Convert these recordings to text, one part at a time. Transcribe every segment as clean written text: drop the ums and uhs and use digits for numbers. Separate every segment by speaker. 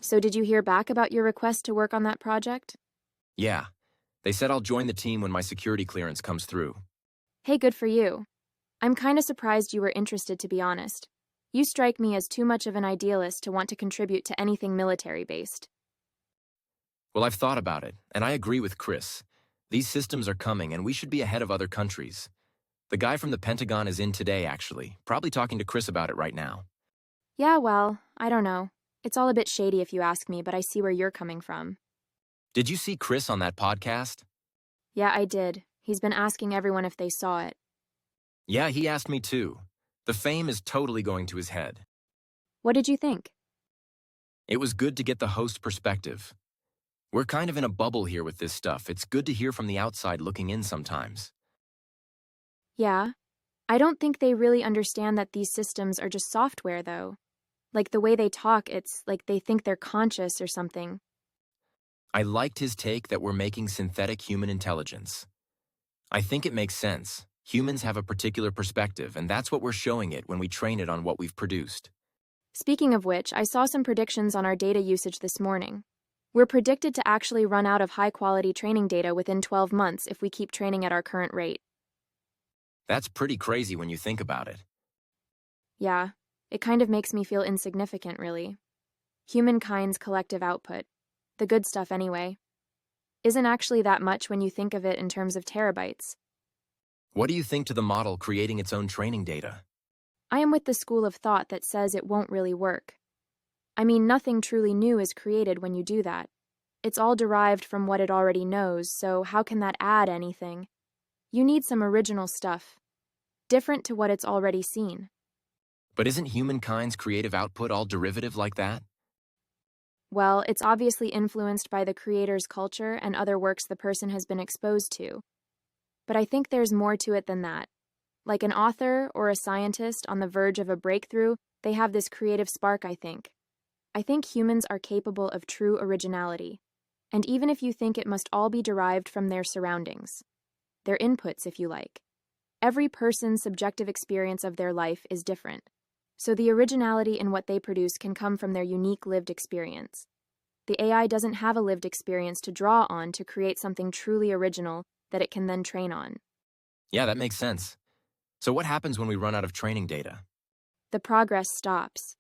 Speaker 1: So did you hear back about your request to work on that project?
Speaker 2: Yeah, they said I'll join the team when my security clearance comes through.
Speaker 1: Hey, good for you. I'm kinda surprised you were interested, to be honest. You strike me as too much of an idealist to want to contribute to anything military-based.
Speaker 2: Well, I've thought about it, and I agree with Chris. These systems are coming, and we should be ahead of other countries. The guy from the Pentagon is in today, actually, probably talking to Chris about it right now.
Speaker 1: Yeah, well, I don't know. It's all a bit shady if you ask me, but I see where you're coming from.
Speaker 2: Did you see Chris on that podcast?
Speaker 1: Yeah, I did. He's been asking everyone if they saw it.
Speaker 2: Yeah, he asked me too. The fame is totally going to his head.
Speaker 1: What did you think?
Speaker 2: It was good to get the host perspective. We're kind of in a bubble here with this stuff. It's good to hear from the outside looking in sometimes.
Speaker 1: Yeah. I don't think they really understand that these systems are just software, though. Like the way they talk, it's like they think they're conscious or something.
Speaker 2: I liked his take that we're making synthetic human intelligence. I think it makes sense. Humans have a particular perspective, and that's what we're showing it when we train it on what we've produced.
Speaker 1: Speaking of which, I saw some predictions on our data usage this morning. We're predicted to actually run out of high-quality training data within 12 months if we keep training at our current rate.
Speaker 2: That's pretty crazy when you think about it.
Speaker 1: Yeah, it kind of makes me feel insignificant, really. Humankind's collective output, the good stuff anyway, isn't actually that much when you think of it in terms of terabytes.
Speaker 2: What do you think to the model creating its own training data?
Speaker 1: I am with the school of thought that says it won't really work. I mean, nothing truly new is created when you do that. It's all derived from what it already knows, so how can that add anything? You need some original stuff, different to what it's already seen.
Speaker 2: But isn't humankind's creative output all derivative like that?
Speaker 1: Well, it's obviously influenced by the creator's culture and other works the person has been exposed to. But I think there's more to it than that. Like an author or a scientist on the verge of a breakthrough, they have this creative spark, I think. I think humans are capable of true originality. And even if you think it must all be derived from their surroundings, their inputs, if you like, every person's subjective experience of their life is different. So the originality in what they produce can come from their unique lived experience. The AI doesn't have a lived experience to draw on to create something truly original that it can then train on.
Speaker 2: Yeah, that makes sense. So what happens when we run out of training data?
Speaker 1: The progress stops.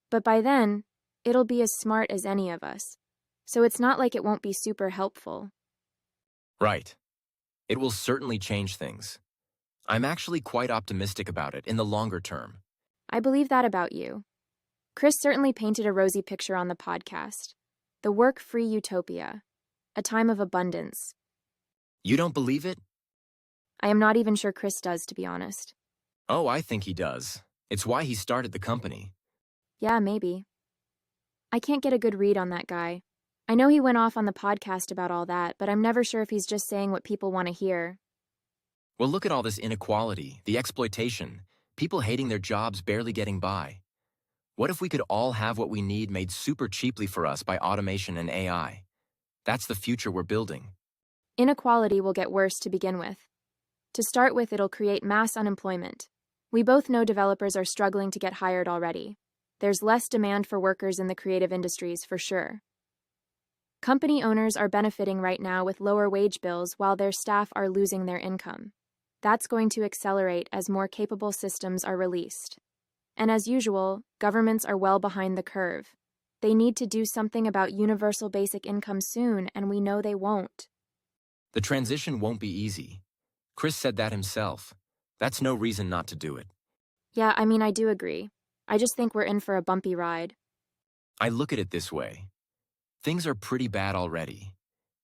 Speaker 1: But by then, it'll be as smart as any of us. So it's not like it won't be super helpful.
Speaker 2: Right. It will certainly change things. I'm actually quite optimistic about it in the longer term.
Speaker 1: I believe that about you. Chris certainly painted a rosy picture on the podcast. The work-free utopia. A time of abundance.
Speaker 2: You don't believe it?
Speaker 1: I am not even sure Chris does, to be honest.
Speaker 2: Oh, I think he does. It's why he started the company.
Speaker 1: Yeah, maybe. I can't get a good read on that guy. I know he went off on the podcast about all that, but I'm never sure if he's just saying what people want to hear.
Speaker 2: Well, look at all this inequality, the exploitation, people hating their jobs, barely getting by. What if we could all have what we need made super cheaply for us by automation and AI? That's the future we're building.
Speaker 1: Inequality will get worse to begin with. To start with, it'll create mass unemployment. We both know developers are struggling to get hired already. There's less demand for workers in the creative industries, for sure. Company owners are benefiting right now with lower wage bills while their staff are losing their income. That's going to accelerate as more capable systems are released. And as usual, governments are well behind the curve. They need to do something about universal basic income soon, and we know they won't.
Speaker 2: The transition won't be easy. Chris said that himself. That's no reason not to do it.
Speaker 1: Yeah, I mean, I do agree. I just think we're in for a bumpy ride.
Speaker 2: I look at it this way. Things are pretty bad already.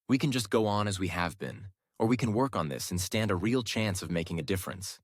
Speaker 2: We can just go on as we have been, or we can work on this and stand a real chance of making a difference.